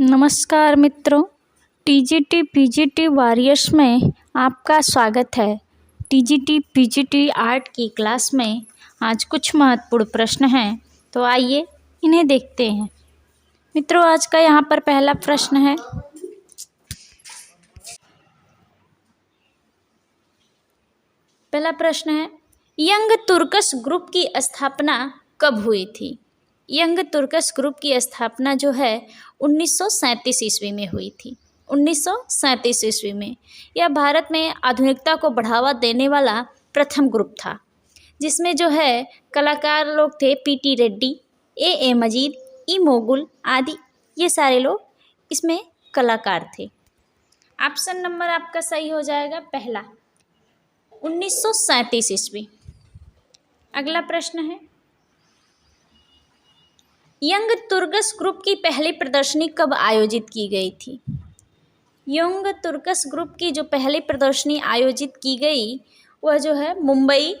नमस्कार मित्रों, TGT PGT warriors में आपका स्वागत है। टीजीटी पीजीटी आर्ट की क्लास में आज कुछ महत्वपूर्ण प्रश्न हैं, तो आइए इन्हें देखते हैं। मित्रों, आज का यहाँ पर पहला प्रश्न है। पहला प्रश्न है, यंग तुर्कस ग्रुप की स्थापना कब हुई थी? यंग तुर्कस ग्रुप की स्थापना जो है 1937 ईस्वी में हुई थी। 1937 ईस्वी में यह भारत में आधुनिकता को बढ़ावा देने वाला प्रथम ग्रुप था, जिसमें जो है कलाकार लोग थे पीटी रेड्डी, ए मजीद, ई मोगुल आदि, ये सारे लोग इसमें कलाकार थे। ऑप्शन नंबर आपका सही हो जाएगा पहला, 1937 ईस्वी। अगला प्रश्न है, यंग तुर्कस ग्रुप की पहली प्रदर्शनी कब आयोजित की गई थी? यंग तुर्कस ग्रुप की जो पहली प्रदर्शनी आयोजित की गई वह जो है मुंबई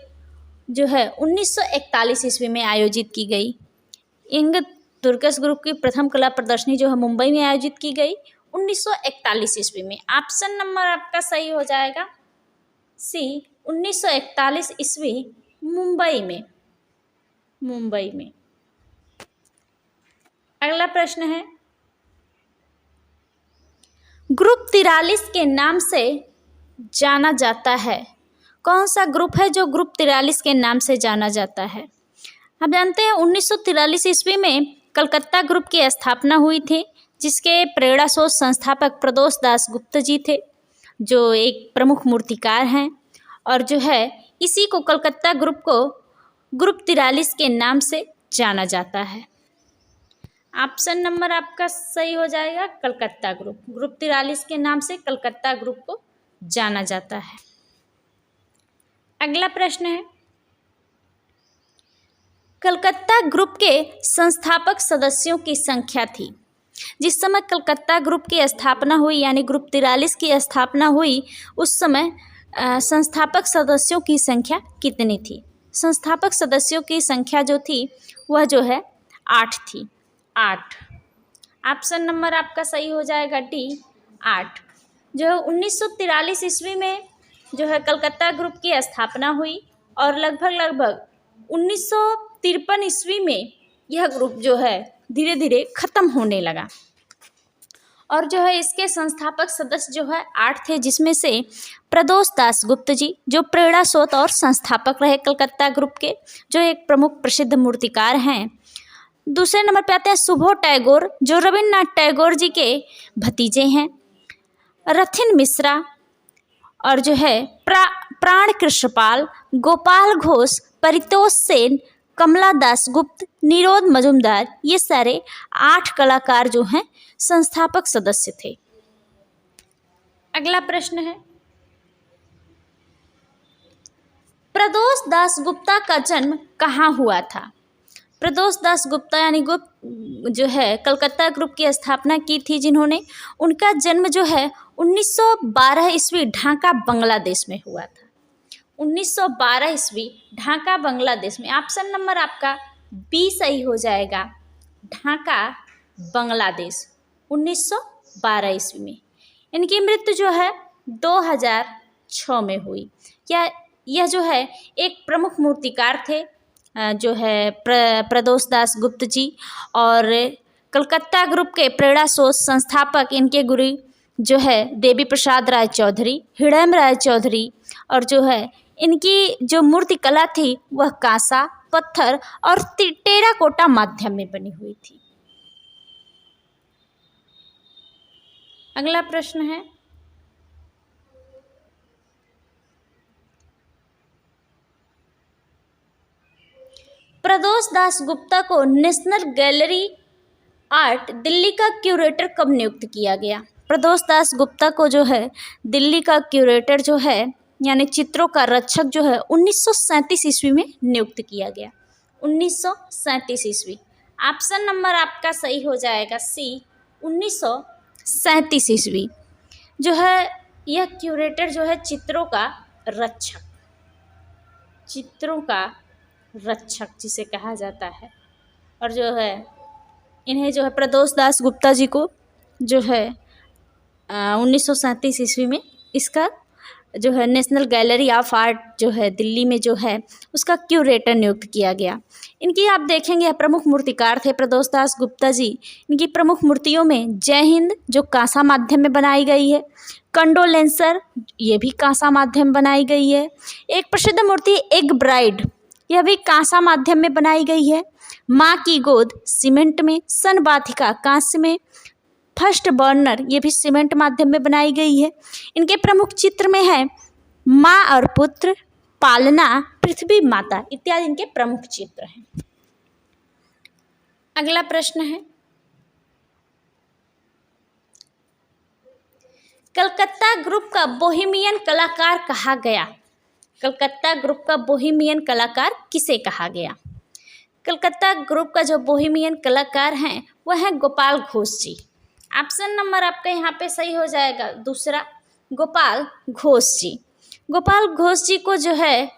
जो है 1941 ईस्वी में आयोजित की गई। यंग तुर्कस ग्रुप की प्रथम कला प्रदर्शनी जो है मुंबई में आयोजित की गई 1941 ईस्वी में। ऑप्शन नंबर आपका सही हो जाएगा सी, 1941 ईस्वी मुंबई में। अगला प्रश्न है, ग्रुप 43 के नाम से जाना जाता है? कौन सा ग्रुप है जो ग्रुप 43 के नाम से जाना जाता है? हम जानते हैं 1943 ईस्वी में कलकत्ता ग्रुप की स्थापना हुई थी, जिसके प्रेरणा स्रोत संस्थापक प्रदोष दास गुप्त जी थे, जो एक प्रमुख मूर्तिकार हैं, और जो है इसी को कलकत्ता ग्रुप को ग्रुप 43 के नाम से जाना जाता है। ऑप्शन नंबर आपका सही हो जाएगा कलकत्ता ग्रुप। ग्रुप 43 के नाम से कलकत्ता ग्रुप को जाना जाता है। अगला प्रश्न है, कलकत्ता ग्रुप के संस्थापक सदस्यों की संख्या थी? जिस समय कलकत्ता ग्रुप की स्थापना हुई, यानी ग्रुप 43 की स्थापना हुई, उस समय संस्थापक सदस्यों की संख्या कितनी थी? संस्थापक सदस्यों की संख्या जो थी वह जो है 8 थी। 8। ऑप्शन नंबर आपका सही हो जाएगा डी, 8। जो है 1943 ईस्वी में जो है कलकत्ता ग्रुप की स्थापना हुई और लगभग 1953 ईस्वी में यह ग्रुप जो है धीरे धीरे खत्म होने लगा। और जो है इसके संस्थापक सदस्य जो है 8 थे, जिसमें से प्रदोष दास गुप्त जी जो प्रेरणा स्रोत और संस्थापक रहे कलकत्ता ग्रुप के, जो एक प्रमुख प्रसिद्ध मूर्तिकार हैं। दूसरे नंबर पे आते हैं सुबोध टैगोर, जो रविन्द्रनाथ टैगोर जी के भतीजे हैं। रथिन मिश्रा और जो है प्राण कृष्णपाल, गोपाल घोष, परितोष सेन, कमला दास गुप्त, निरोध मजुमदार, ये सारे 8 कलाकार जो हैं संस्थापक सदस्य थे। अगला प्रश्न है, प्रदोष दास गुप्ता का जन्म कहाँ हुआ था? प्रदोष दास गुप्ता यानी गुप्त जो है कलकत्ता ग्रुप की स्थापना की थी जिन्होंने, उनका जन्म जो है 1912 ईस्वी ढाका बांग्लादेश में हुआ था। 1912 ईस्वी ढाका बांग्लादेश में। ऑप्शन नंबर आपका बी सही हो जाएगा, ढाका बांग्लादेश 1912 ईस्वी में। इनकी मृत्यु जो है 2006 में हुई। यह जो है एक प्रमुख मूर्तिकार थे, जो है प्रदोष दास गुप्त जी, और कलकत्ता ग्रुप के प्रेरणा स्रोत संस्थापक इनके गुरु जो है देवी प्रसाद राय चौधरी, हिड़म राय चौधरी, और जो है इनकी जो मूर्ति कला थी वह कांसा, पत्थर और टेराकोटा माध्यम में बनी हुई थी। अगला प्रश्न है, प्रदोष दास गुप्ता को नेशनल गैलरी आर्ट दिल्ली का क्यूरेटर कब नियुक्त किया गया? प्रदोष दास गुप्ता को जो है दिल्ली का क्यूरेटर जो है यानी चित्रों का रक्षक जो है 1937 ईस्वी में नियुक्त किया गया। 1937 ईस्वी। ऑप्शन नंबर आपका सही हो जाएगा सी, 1937 ईस्वी। जो है यह क्यूरेटर जो है चित्रों का रक्षक जिसे कहा जाता है, और जो है इन्हें जो है प्रदोष दास गुप्ता जी को जो है 1937 ईस्वी में इसका जो है नेशनल गैलरी ऑफ आर्ट जो है दिल्ली में जो है उसका क्यूरेटर नियुक्त किया गया। इनकी आप देखेंगे प्रमुख मूर्तिकार थे प्रदोष दास गुप्ता जी। इनकी प्रमुख मूर्तियों में जय हिंद जो कांसा माध्यम में बनाई गई है, कंडोलेंसर ये भी कांसा माध्यम बनाई गई है, एक प्रसिद्ध मूर्ति एग ब्राइड यह भी कांसा माध्यम में बनाई गई है, माँ की गोद सीमेंट में, सन बाथिका कांस्य में, फर्स्ट बर्नर ये भी सीमेंट माध्यम में बनाई गई है। इनके प्रमुख चित्र में है माँ और पुत्र, पालना, पृथ्वी माता इत्यादि इनके प्रमुख चित्र हैं। अगला प्रश्न है कलकत्ता ग्रुप का बोहेमियन कलाकार कहा गया। कलकत्ता ग्रुप का बोहेमियन कलाकार किसे कहा गया? कलकत्ता ग्रुप का जो बोहेमियन कलाकार हैं वह है गोपाल घोष जी। ऑप्शन नंबर आपका यहाँ पे सही हो जाएगा दूसरा, गोपाल घोष जी। गोपाल घोष जी को जो है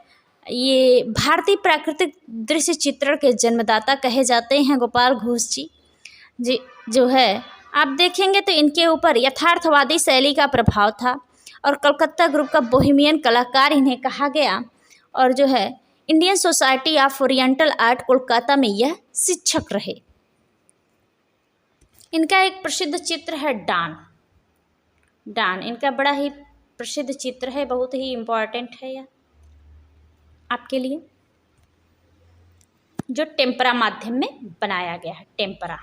ये भारतीय प्राकृतिक दृश्य चित्रण के जन्मदाता कहे जाते हैं। गोपाल घोष जी जो है आप देखेंगे तो इनके ऊपर यथार्थवादी शैली का प्रभाव था और कलकत्ता ग्रुप का बोहेमियन कलाकार इन्हें कहा गया। और जो है Indian society of oriental art Kolkata में यह शिक्षक रहे। इनका एक प्रसिद्ध चित्र है डान। डान इनका बड़ा ही प्रसिद्ध चित्र है, बहुत ही इम्पोर्टेंट है यह आपके लिए, जो टेम्परा माध्यम में बनाया गया है, टेम्परा।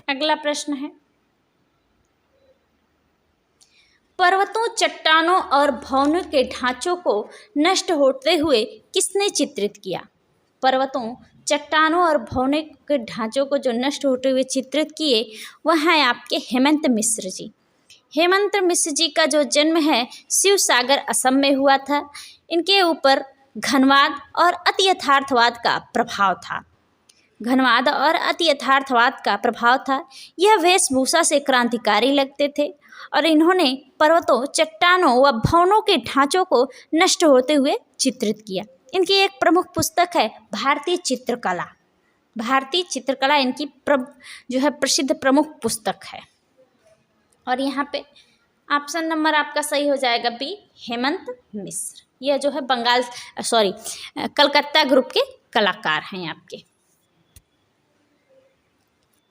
अगला प्रश्न है पर्वतों, चट्टानों और भवनों के ढांचों को नष्ट होते हुए किसने चित्रित किया? पर्वतों, चट्टानों और भवनों के ढांचों को जो नष्ट होते हुए चित्रित किए वह हैं आपके हेमंत मिश्र जी। हेमंत मिश्र जी का जो जन्म है शिव सागर असम में हुआ था। इनके ऊपर घनवाद और अति यथार्थवाद का प्रभाव था। घनवाद और अति यथार्थवाद का प्रभाव था। यह वेशभूषा से क्रांतिकारी लगते थे और इन्होंने पर्वतों, चट्टानों व भवनों के ढांचों को नष्ट होते हुए चित्रित किया। इनकी एक प्रमुख पुस्तक है भारतीय चित्रकला। भारतीय चित्रकला इनकी जो है प्रसिद्ध प्रमुख पुस्तक है। और यहाँ पे ऑप्शन नंबर आपका सही हो जाएगा बी, हेमंत मिश्र। यह जो है कलकत्ता ग्रुप के कलाकार हैं आपके।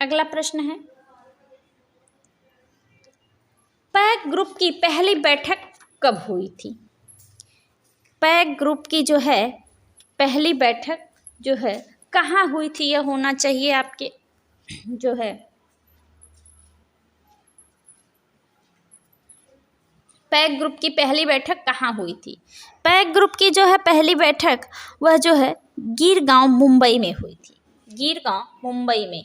अगला प्रश्न है पैक ग्रुप की पहली बैठक कब हुई थी? पैक ग्रुप की जो है पहली बैठक जो है कहाँ हुई थी? यह होना चाहिए आपके जो है पैक ग्रुप की पहली बैठक कहाँ हुई थी? पैक ग्रुप की जो है पहली बैठक वह जो है गिरगांव मुंबई में हुई थी। गिरगांव मुंबई में।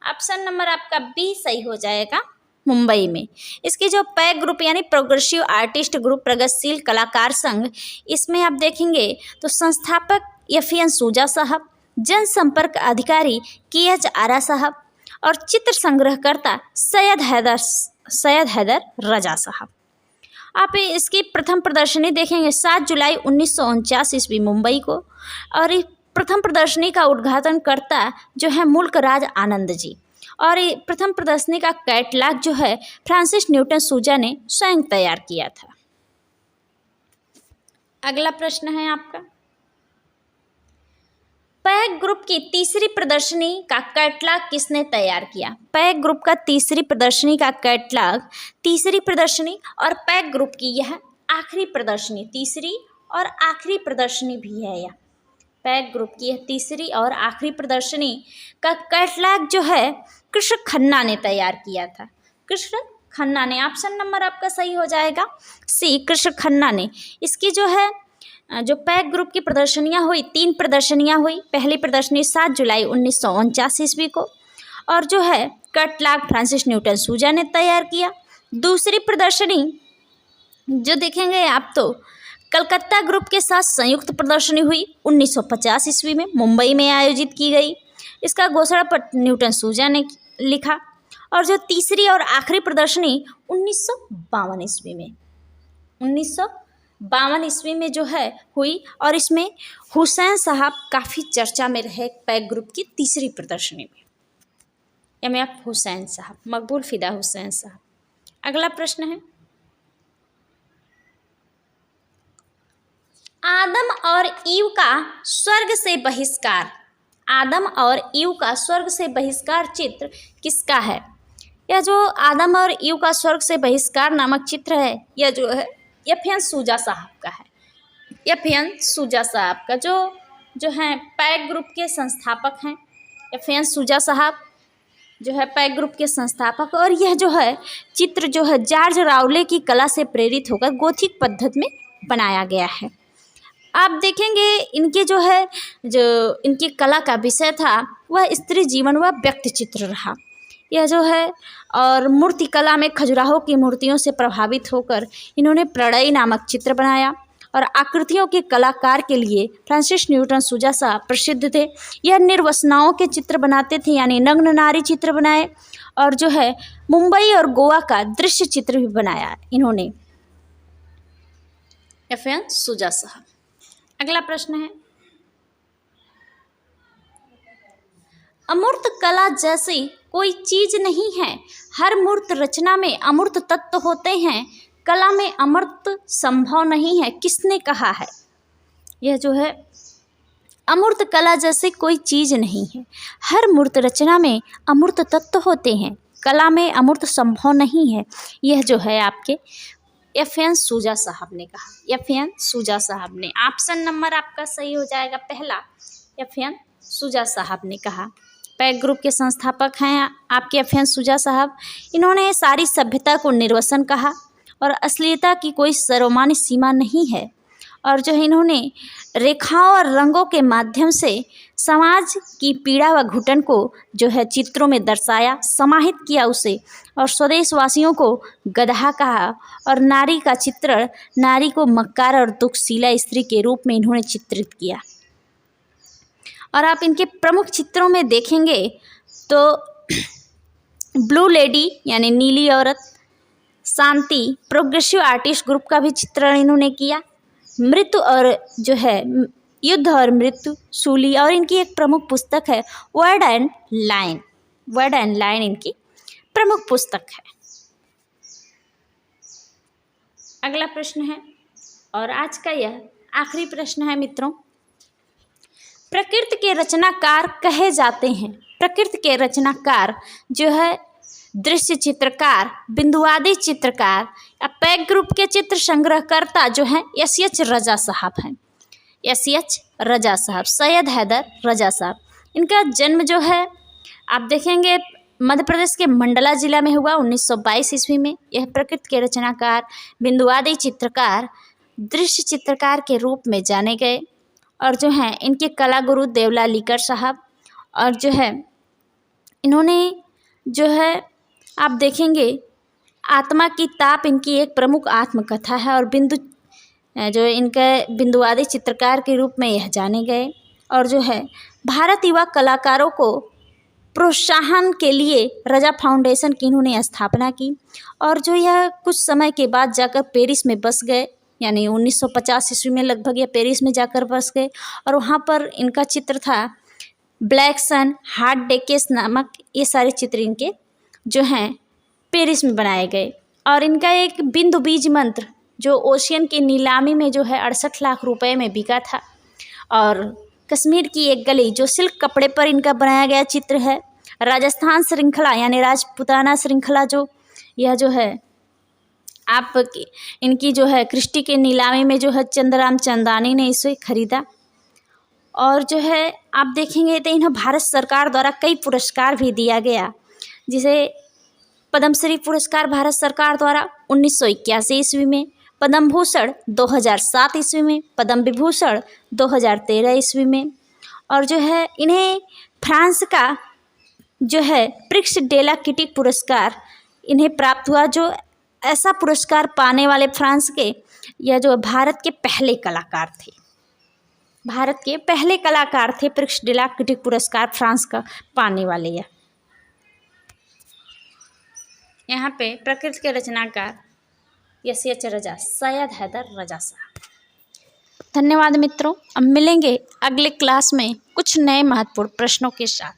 ऑप्शन नंबर आपका बी सही हो जाएगा, मुंबई में। इसकी जो पैक ग्रुप यानी प्रोग्रेसिव आर्टिस्ट ग्रुप प्रगतिशील कलाकार संघ, इसमें आप देखेंगे तो संस्थापक एफएन सूजा साहब, जनसंपर्क अधिकारी KH आरा साहब और चित्र संग्रहकर्ता सैयद हैदर रजा साहब। आप इसकी प्रथम प्रदर्शनी देखेंगे 7 जुलाई 1949 ईस्वी मुंबई को। और इस प्रथम प्रदर्शनी का उद्घाटन करता जो है मुल्क राज आनंद जी। और प्रथम प्रदर्शनी का कैटलॉग जो है फ्रांसिस न्यूटन सूजा ने स्वयं तैयार किया था। अगला प्रश्न है आपका पैक ग्रुप की तीसरी प्रदर्शनी का कैटलॉग किसने तैयार किया? पैक ग्रुप का तीसरी प्रदर्शनी का कैटलॉग, तीसरी प्रदर्शनी और पैक ग्रुप की यह आखिरी प्रदर्शनी, तीसरी और आखिरी प्रदर्शनी भी है। यह पैक ग्रुप की यह तीसरी और आखिरी प्रदर्शनी का कैटलॉग जो है कृष्ण खन्ना ने तैयार किया था। कृष्ण खन्ना ने। ऑप्शन नंबर आपका सही हो जाएगा सी, कृष्ण खन्ना ने। इसकी जो है जो पैक ग्रुप की प्रदर्शनियां हुई, 3 प्रदर्शनियां हुई। पहली प्रदर्शनी 7 जुलाई 1949 ईस्वी को और जो है कैटलॉग फ्रांसिस न्यूटन सूजा ने तैयार किया। दूसरी प्रदर्शनी जो देखेंगे आप तो कलकत्ता ग्रुप के साथ संयुक्त प्रदर्शनी हुई 1950 ईस्वी में, मुंबई में आयोजित की गई। इसका घोषणा पत्र न्यूटन सूजा ने लिखा। और जो तीसरी और आखिरी प्रदर्शनी 1952 ईस्वी में, 1952 ईस्वी में जो है हुई और इसमें हुसैन साहब काफ़ी चर्चा में रहे पैक ग्रुप की तीसरी प्रदर्शनी में। MF हुसैन साहब, मकबूल फिदा हुसैन साहब। अगला प्रश्न है, आदम और ईव का स्वर्ग से बहिष्कार, आदम और ईव का स्वर्ग से बहिष्कार चित्र किसका है? यह जो आदम और ईव का स्वर्ग से बहिष्कार नामक चित्र है, यह जो है एफ.एन. सूजा साहब का है। एफ.एन. सूजा साहब का जो है पैक ग्रुप के संस्थापक हैं। एफ.एन. सूजा साहब जो है पैक ग्रुप के संस्थापक, और यह जो है चित्र जो है जॉर्ज राउले की कला से प्रेरित होकर गोथिक पद्धति में बनाया गया है। आप देखेंगे इनके जो इनकी कला का विषय था वह स्त्री जीवन व व्यक्ति चित्र रहा। यह जो है और मूर्ति कला में खजुराहो की मूर्तियों से प्रभावित होकर इन्होंने प्रणय नामक चित्र बनाया, और आकृतियों के कलाकार के लिए फ्रांसिस न्यूटन सूजा साहब प्रसिद्ध थे। यह निर्वसनाओं के चित्र बनाते थे, यानी नग्न नारी चित्र बनाए, और जो है मुंबई और गोवा का दृश्य चित्र भी बनाया इन्होंने, एफ.एन. सूजा साहब। अगला प्रश्न है, अमूर्त कला जैसी कोई चीज नहीं है, हर मूर्त रचना में अमूर्त तत्व होते हैं, कला में अमूर्त संभव नहीं है, किसने कहा है? यह जो है अमूर्त कला जैसी कोई चीज नहीं है, हर मूर्त रचना में अमूर्त तत्व होते हैं, कला में अमूर्त संभव नहीं है, यह जो है आपके एफ.एन. सूजा साहब ने कहा। एफ.एन. सूजा साहब ने, ऑप्शन नंबर आपका सही हो जाएगा पहला, एफ.एन. सूजा साहब ने कहा। पैक ग्रुप के संस्थापक हैं आपके एफ.एन. सूजा साहब। इन्होंने सारी सभ्यता को निर्वसन कहा, और अश्लीलता की कोई सर्वमान्य सीमा नहीं है, और जो है इन्होंने रेखाओं और रंगों के माध्यम से समाज की पीड़ा व घुटन को जो है चित्रों में दर्शाया, समाहित किया उसे, और स्वदेशवासियों को गधा कहा, और नारी का चित्रण, नारी को मक्कार और दुखशीला स्त्री के रूप में इन्होंने चित्रित किया। और आप इनके प्रमुख चित्रों में देखेंगे तो ब्लू लेडी यानी नीली औरत, शांति प्रोग्रेसिव आर्टिस्ट ग्रुप का भी चित्रण इन्होंने किया, मृत्यु और जो है युद्ध और मृत्यु, सूली, और इनकी एक प्रमुख पुस्तक है word and line. Word and line इनकी प्रमुख पुस्तक है। अगला प्रश्न है, और आज का यह आखिरी प्रश्न है मित्रों, प्रकृति के रचनाकार कहे जाते हैं। प्रकृति के रचनाकार जो है दृश्य चित्रकार, बिंदुवादी चित्रकार या पैक ग्रुप के चित्र संग्रहकर्ता जो हैं एस.एच. रजा साहब हैं। एस.एच. रजा साहब, सैयद हैदर रजा साहब। इनका जन्म जो है आप देखेंगे मध्य प्रदेश के मंडला जिला में हुआ 1922 ईस्वी में। यह प्रकृति के रचनाकार, बिंदुवादी चित्रकार, दृश्य चित्रकार के रूप में जाने गए, और जो हैं इनके कला गुरु देवलाल लीकर साहब, और जो है इन्होंने जो है आप देखेंगे आत्मा की ताप इनकी एक प्रमुख आत्मकथा है, और जो इनके बिंदुवादी चित्रकार के रूप में यह जाने गए, और जो है भारत युवा कलाकारों को प्रोत्साहन के लिए रजा फाउंडेशन की इन्होंने स्थापना की, और जो यह कुछ समय के बाद जाकर पेरिस में बस गए, यानी 1950 ईस्वी में लगभग यह पेरिस में जाकर बस गए, और वहाँ पर इनका चित्र था ब्लैक सन, हार्ट डेकेस नामक, ये सारे चित्र इनके जो हैं पेरिस में बनाए गए। और इनका एक बिंदु बीज मंत्र जो ओशियन की नीलामी में जो है 68 लाख रुपए में बिका था, और कश्मीर की एक गली जो सिल्क कपड़े पर इनका बनाया गया चित्र है, राजस्थान श्रृंखला यानी राजपुताना श्रृंखला, जो यह जो है आप इनकी जो है क्रिस्टी के नीलामी में जो है चंद्रराम चंदानी ने इसे खरीदा। और जो है आप देखेंगे तो इन्हें भारत सरकार द्वारा कई पुरस्कार भी दिया गया, जिसे पद्मश्री पुरस्कार भारत सरकार द्वारा 1981 ईस्वी में, पद्म भूषण 2007 ईस्वी में, पद्म विभूषण 2013 ईस्वी में, और जो है इन्हें फ्रांस का जो है प्रिक्स डेला किटी पुरस्कार इन्हें प्राप्त हुआ, जो ऐसा पुरस्कार पाने वाले फ्रांस के यह जो भारत के पहले कलाकार थे। भारत के पहले कलाकार थे प्रिक्स डेला किटी पुरस्कार फ्रांस का पाने वाले। यहाँ पे प्रकृति के रचनाकार एस.एच. रजा, सैयद हैदर रजा साहब। धन्यवाद मित्रों, अब मिलेंगे अगले क्लास में कुछ नए महत्वपूर्ण प्रश्नों के साथ।